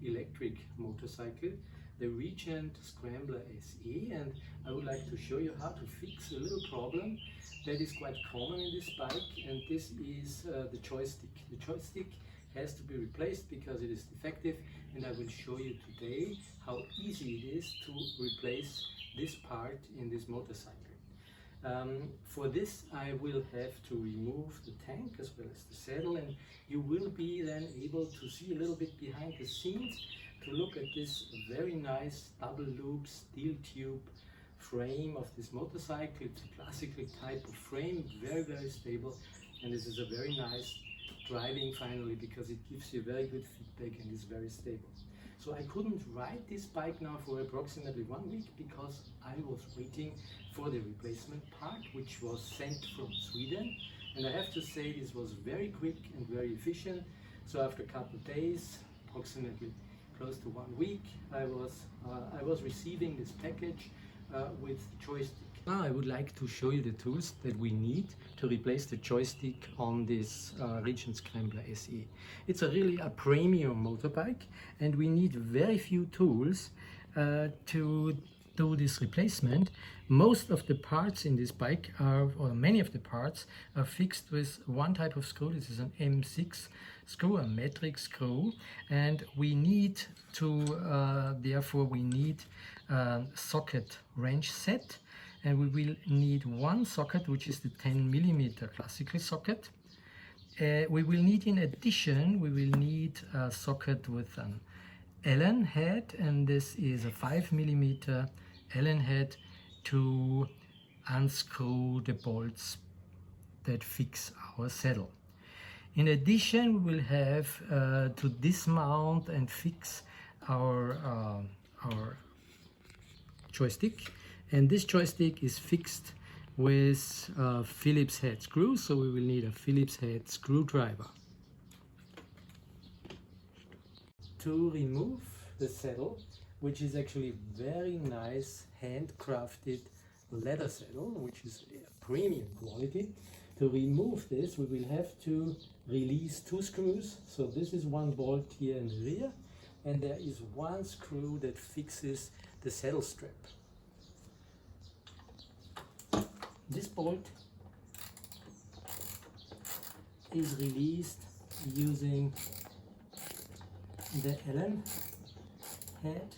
electric motorcycle, the RGNT Scrambler SE, and I would like to show you how to fix a little problem that is quite common in this bike, and this is the joystick. The joystick has to be replaced because it is defective, and I will show you today how easy it is to replace this part in this motorcycle. For this I will have to remove the tank as well as the saddle, and you will be then able to see a little bit behind the scenes to look at this very nice double loop steel tube frame of this motorcycle. It's a classical type of frame, very stable, and this is a very nice driving finally because it gives you very good feedback and is very stable. So I couldn't ride this bike now for approximately 1 week because I was waiting for the replacement part, which was sent from Sweden, and I have to say this was very quick and very efficient. So after a couple of days, approximately close to 1 week, I was receiving this package with joystick. Now I would like to show you the tools that we need to replace the joystick on this RGNT Scrambler SE. It's really a premium motorbike, and we need very few tools to do this replacement. Most of the parts in this bike or many of the parts are fixed with one type of screw. This is an M6 screw, a metric screw, and we need to therefore we need a socket wrench set, and we will need one socket, which is the 10mm classical socket. We will need, in addition, we will need a socket with an Allen head, and this is a 5mm Allen head to unscrew the bolts that fix our saddle. In addition, we will have to dismount and fix our joystick, and this joystick is fixed with Phillips head screws, so we will need a Phillips head screwdriver. To remove the saddle, which is actually very nice handcrafted leather saddle, which is premium quality, to remove this we will have to release two screws. So this is one bolt here in the rear, and there is one screw that fixes the saddle strap. This bolt is released using the Allen head.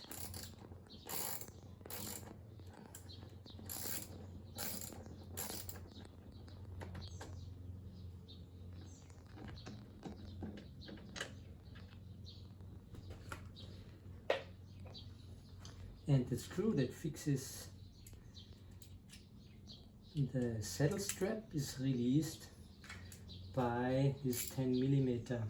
And the screw that fixes the saddle strap is released by this 10mm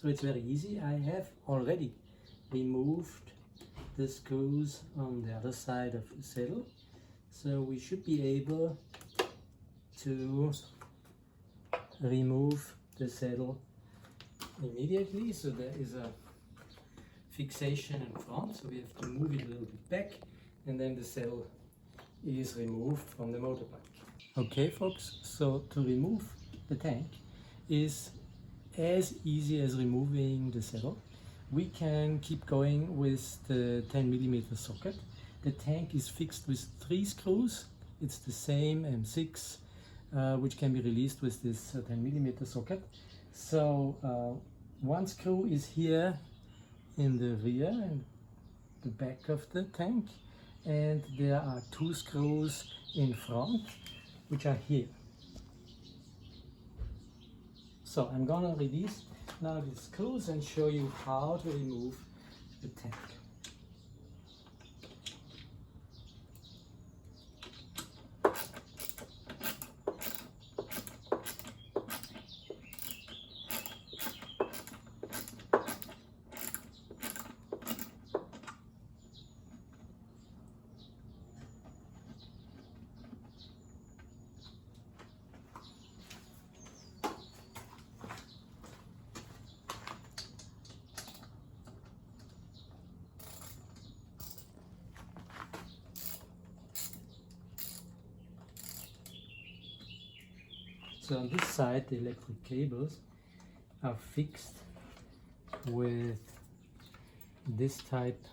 So it's very easy. I have already removed the screws on the other side of the saddle, so we should be able to remove the saddle immediately. So there is a fixation in front, so we have to move it a little bit back, and then the saddle is removed from the motorbike. Okay folks, so to remove the tank is as easy as removing the saddle. We can keep going with the 10mm socket. The tank is fixed with 3 screws. It's the same M6 which can be released with this 10mm socket. So one screw is here in the rear and the back of the tank, and there are 2 screws in front which are here. So I'm gonna release now the screws and show you how to remove the tank. So on this side the electric cables are fixed with this type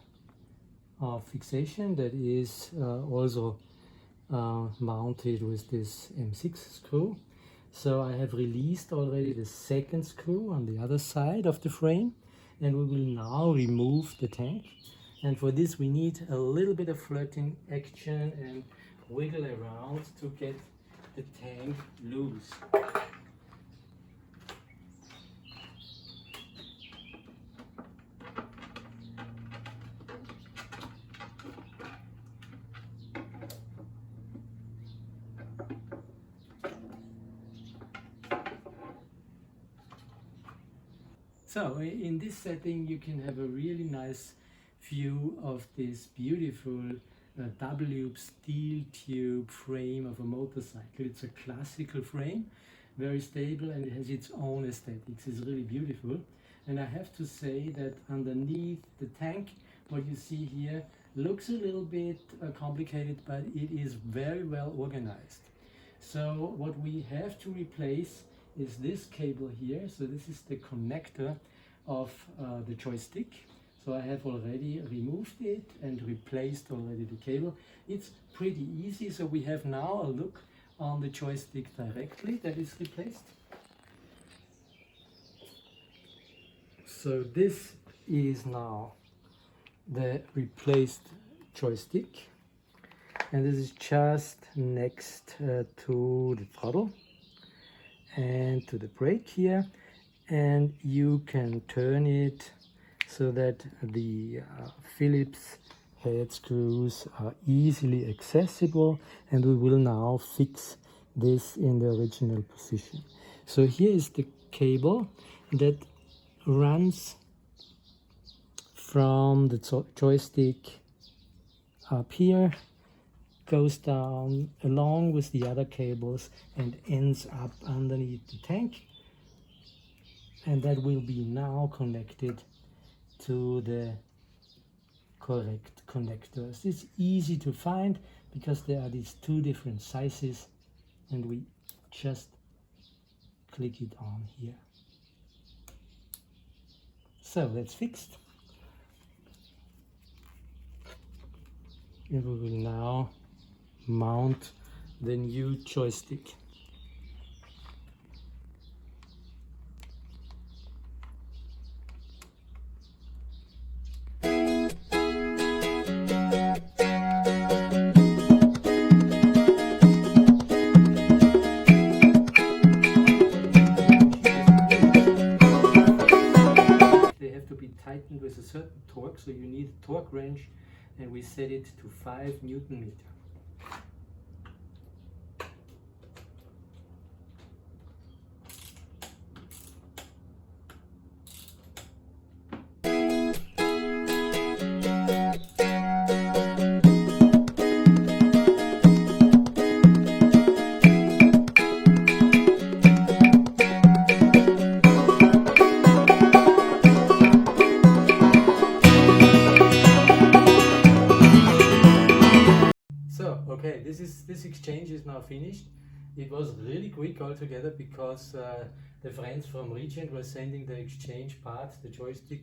of fixation that is also mounted with this M6 screw. So I have released already the second screw on the other side of the frame, and we will now remove the tank. And for this we need a little bit of flirting action and wiggle around to get the tank loose. So in this setting you can have a really nice view of this beautiful double-loop steel tube frame of a motorcycle. It's a classical frame, very stable, and it has its own aesthetics. It's really beautiful. And I have to say that underneath the tank, what you see here looks a little bit complicated, but it is very well organized. So what we have to replace is this cable here. So this is the connector of the joystick. So I have already removed it and replaced already the cable. It's pretty easy. So we have now a look on the joystick directly that is replaced. So this is now the replaced joystick, and this is just next to the throttle and to the brake here, and you can turn it so that the Phillips head screws are easily accessible, and we will now fix this in the original position. So here is the cable that runs from the joystick up here, goes down along with the other cables and ends up underneath the tank, and that will be now connected to the correct connectors. It's easy to find because there are these two different sizes, and we just click it on here. So that's fixed. And we will now mount the new joystick. Tightened with a certain torque, so you need a torque wrench, and we set it to 5 Newton meter. Okay, this exchange is now finished. It was really quick altogether because the friends from RGNT were sending the exchange part, the joystick,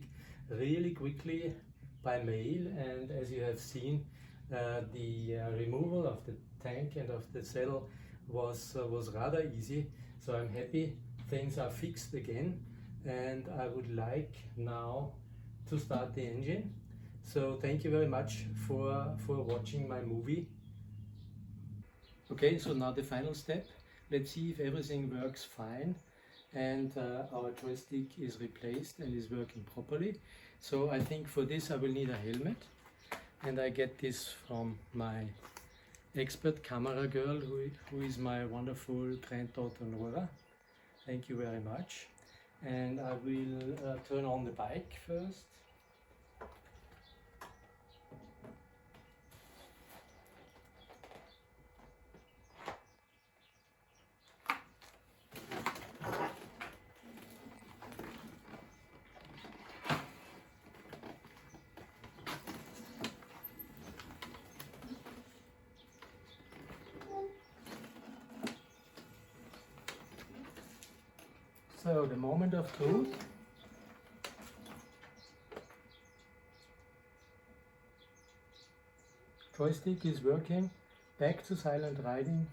really quickly by mail, and as you have seen, the removal of the tank and of the saddle was rather easy. So I'm happy things are fixed again, and I would like now to start the engine. So thank you very much for watching my movie. Okay, so now the final step. Let's see if everything works fine and our joystick is replaced and is working properly. So I think for this I will need a helmet, and I get this from my expert camera girl who is my wonderful granddaughter Nora. Thank you very much. And I will turn on the bike first. So the moment of truth. Joystick is working. Back to silent riding.